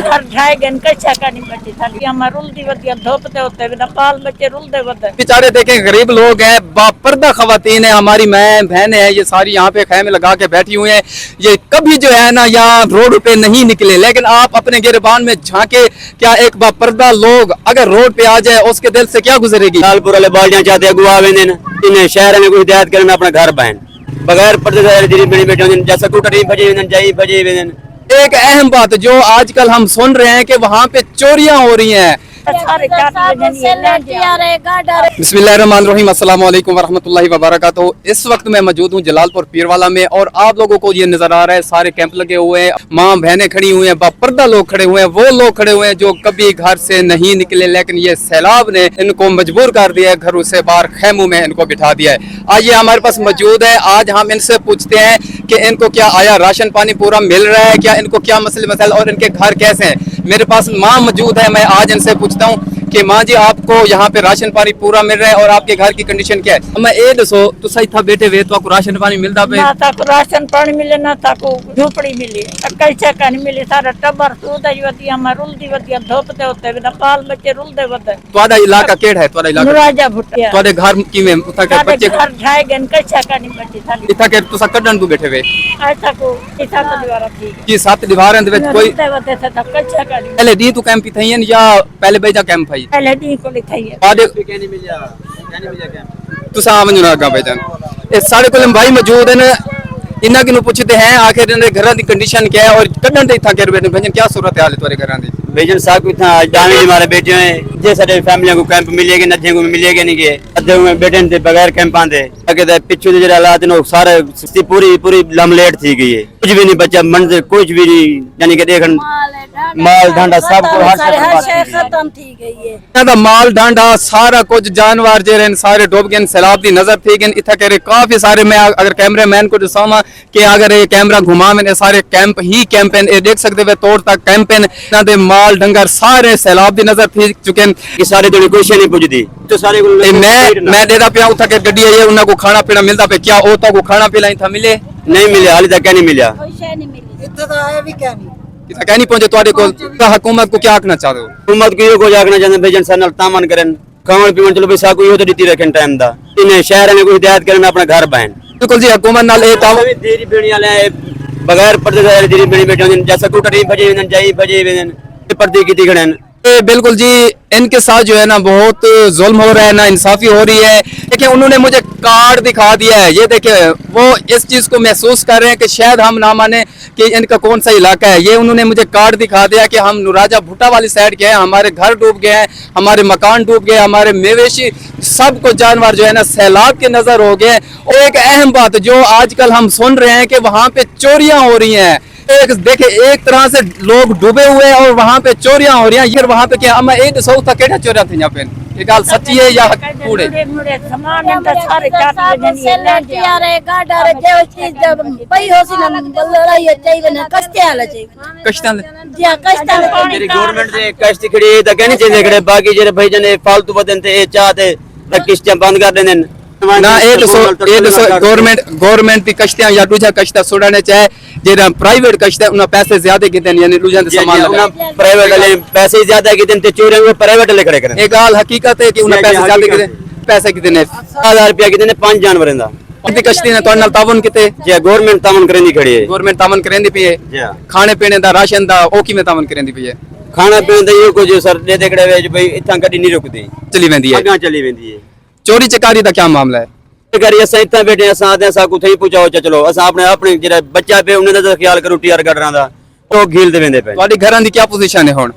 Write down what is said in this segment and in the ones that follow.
घर ढाई गन कच्चा का नहीं बची था हम रुलदी वदिया धोपते होते बिना पाल बच्चे रुलदे वदे बेचारे देखें गरीब लोग हैं, बापर्दा खवातीन है, हमारी मैं बहन है, ये सारी यहाँ पे खैमे लगा के बैठी हुई हैं। ये कभी जो है ना यहाँ रोड पे नहीं निकले, लेकिन आप अपने गिरबान में झांके, क्या एक बापर्दा लोग अगर रोड पे आ जाए उसके दिल से क्या गुजरेगी। लालपुर वाले बाल्टियां चाहते अगुआ इन्हें शहर में कोई हिदायत करना अपना घर बहन बगैर पर्दे बैठे जैसा कुटरी फजे एक अहम बात जो आजकल हम सुन रहे हैं कि वहाँ पे चोरियां हो रही हैं। बिस्मिल्लाहिर्रहमानिर्रहीम, अस्सलाम वालेकुम वरहमतुल्लाहि वबरकातुहू। इस वक्त मैं मौजूद हूँ जलालपुर पीरवाला में और आप लोगों को ये नजर आ रहा है सारे कैंप लगे हुए हैं, माँ बहनें खड़ी हुई हैं, बापर्दा लोग खड़े हुए हैं, वो लोग खड़े हुए हैं जो कभी घर से नहीं निकले, लेकिन ये सैलाब ने इनको मजबूर कर दिया है, घरों से बाहर खैमों में इनको बिठा दिया है। आज ये हमारे पास मौजूद है, आज हम इनसे पूछते हैं कि इनको क्या आया राशन पानी पूरा मिल रहा है, क्या इनको क्या मसले मसाइल और इनके घर कैसे हैं। मेरे पास माँ मौजूद है, मैं आज इनसे पूछता हूँ कि माँ जी आपको यहाँ पे राशन पानी पूरा मिल रहा है और आपके घर की कंडीशन क्या है। मैं ये दसो तुसा इतना बैठे हुए तो आपको राशन पानी मिलता पे? ना ताको राशन पानी मिले ना ताको झोपड़ी मिले कच्चा का नहीं मिले, सारा टब्बर सूदा वदिया हम रुलदी वदिया धोपते होते बिना पाल बच्चे रुलदे वदे। तुम्हारा इलाका केड़ है? तुम्हारा इलाका नुराजा भुटिया तुम्हारे घर की में उठा के बच्चे घर ढाई गन कच्चा का नहीं बची था इतना के तुसा कड्डन तू बैठे हुए ऐसा को इसा तो दीवार थी की सात दीवारें दे विच कोई रुलदे वदे था कच्चा का नहीं। पहले डी तू कैंप थई या पहले बेजा कैंप है? पहले डी को लिखाई है आदे तुसा आ वंजना गा बेजन ए सारे कोलम भाई मौजूद है ना, इन्ना किनु पूछते हैं आखिर इनके घर की कंडीशन क्या है और कड्डन ते इथा कर भजन क्या सूरत हाल है तुम्हारे घर दी? बेजन साहब इतना डाने हमारे बेटे हैं जे सारे फैमिली को कैंप मिलेगा नदियों को मिलेगा नहीं के अद्धे में बेटे थे बगैर कैंप आंदे अगे पिछू जो हालात ने सारे पूरी पूरी लमलेट थी गई है, कुछ भी नहीं बचा मंदिर कुछ भी नहीं, यानी कि देखन माल डांडा सब खत्म थी गई है ना माल डांडा सारा कुछ जानवर जे रहे सारे डूब गए, सैलाब दी नजर थी गए इतना करे काफी सारे। मैं अगर कैमरे मैन को दसावा कि अगर ये कैमरा घुमा में सारे कैंप ही कैंप हैं, देख सकते हुए तोड़ तक कैंप हैं, माल डंगर सारे सैलाब दी नजर थी चुके हैं। ये सारे तो कोई नहीं पुजदी तो सारे मैं देता पिया उठा के गड्डी है उन्हें को खाना पीना मिलता पे, क्या ओ को खाना पीना था मिले? नहीं मिले, हाल तक क्या नहीं मिला, क्या नहीं पहुंचे तुम्हारे को। हुकूमत को क्या आखना चाहते हो? हुकूमत को ये को आखना चाहते भेजन सर तामन करें खावन पीवन चलो पैसा को तो दी रखें टाइम दा इन्हें शहर में कोई हिदायत करना अपना घर बहन बिल्कुल जी हुकूमत नाल ए ताव देरी बेणी वाले बगैर पर्दे देरी बेणी बैठे जैसा कुटरी फजे पर्दे की दिखड़न। बिल्कुल जी, इनके साथ जो है ना बहुत जुल्म हो रहा है, ना इंसाफी हो रही है। देखिए उन्होंने मुझे कार्ड दिखा दिया है, ये देखिए वो इस चीज को महसूस कर रहे हैं कि शायद हम ना माने कि इनका कौन सा इलाका है। ये उन्होंने मुझे कार्ड दिखा दिया कि हम नुराजा भुट्टा वाली साइड के हैं, हमारे घर डूब गए हैं, हमारे मकान डूब गए, हमारे मवेशी सब को जानवर जो है ना सैलाब के नजर हो गए। और एक अहम बात जो आजकल हम सुन रहे हैं कि वहाँ पे चोरियां हो रही हैं। देखे एक तरह से लोग डूबे हुए हैं और वहाँ पे चोरियां हो रही हैं। ये वहाँ पे क्या हम एक सौ तक केड़ा चोरियां थी यहाँ पे, ये गाल सच्ची है या कूड़े? सामान अंदर सारे चाट जनी यारे गाडर जे चीज जब पई होसी न बल्लराई चाहिए ना कष्टे आला चाहिए कष्टां जी कष्टां मेरी गवर्नमेंट से कष्ट खड़ी है तो कहनी चाहिए खड़े बाकी जेरे भाई जने फालतू बदन ते ए चाहते किस्तें बंद कर देने ना ये गवर्नमेंट की कश्तियां या दूसरा कश्ता सुड़ाने चाहे जेरा प्राइवेट कश्ता उन्हें पैसे ज्यादा किते यानी दूसरा सामान प्राइवेट वाले पैसे ज्यादा किते ते चोरी में प्राइवेट वाले खड़े करें। एक गाल हकीकत है कि उन्हें पैसे ज्यादा किते पैसे किते ने 1000 रुपया किते ने 5 जानवरों दा कितनी कश्ती ने तो नाल तावन किते जे गवर्नमेंट तावन करेंदी खड़ी है, गवर्नमेंट तावन करेंदी पई है, खाने पीने दा राशन दा ओ की में तावन करेंदी पई है, खाना पीने दा यो कुछ सर दे देकड़े वे भाई इथां गड्डी नहीं रुकदी चली वेंदी है अगा चली वेंदी है। चोरी चकारी दा क्या मामला है? करी अस इतना बैठे अस आते सा को थई पूछाओ चलो अस अपने अपने जेड़ा बच्चा पे उन्हें दा ख्याल करो टीआर गडरा दा तो घील दे वेंदे पे। ਤੁਹਾਡੀ ਘਰਾਂ ਦੀ ਕੀ ਪੋਜੀਸ਼ਨ ਹੈ ਹੁਣ?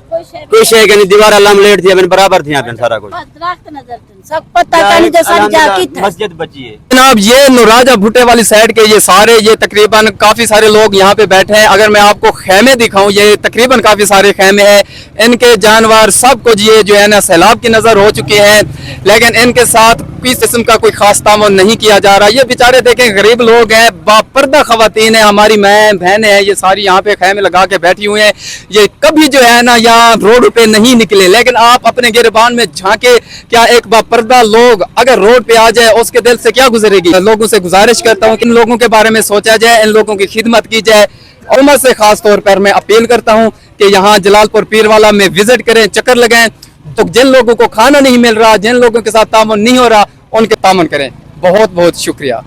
कोई शे के नहीं दीवार लमलेट थी अपन बराबर थी अपन सारा कुछ दरख्त नजर सब पता का नहीं जो सब जाकी था मस्जिद बची है। जनाब ये नुराजा भुट्टे वाली साइड के ये सारे ये तकरीबन काफी सारे लोग यहाँ पे बैठे हैं। अगर मैं आपको खेमे दिखाऊं ये तकरीबन काफी सारे खेमे हैं, इनके जानवर सब कुछ ये जो है ना सैलाब की नजर हो चुके हैं, लेकिन इनके साथ किसी किस्म का कोई खास तामुन नहीं किया जा रहा। ये बेचारे देखें गरीब लोग हैं, बापर्दा खवातीन है, हमारी मैं बहन है, ये सारी यहाँ पे खेमे लगा के बैठी हुई हैं। ये कभी जो है ना यहाँ रोड पे नहीं निकले, लेकिन आप अपने गिरबान में झांके, क्या एक बापर्दा लोग अगर रोड पे आ जाए उसके दिल से क्या गुजरेगी। लोगों से गुजारिश करता हूँ कि इन लोगों के बारे में सोचा जाए, इन लोगों की खिदमत की जाए। हुकूमत से खास तौर पर मैं अपील करता हूँ कि यहाँ जलालपुर पीरवाला में विजिट करें, चक्कर लगाएं। तो जिन लोगों को खाना नहीं मिल रहा, जिन लोगों के साथ तामुन नहीं हो रहा, उनके तामुन करें। बहुत बहुत शुक्रिया।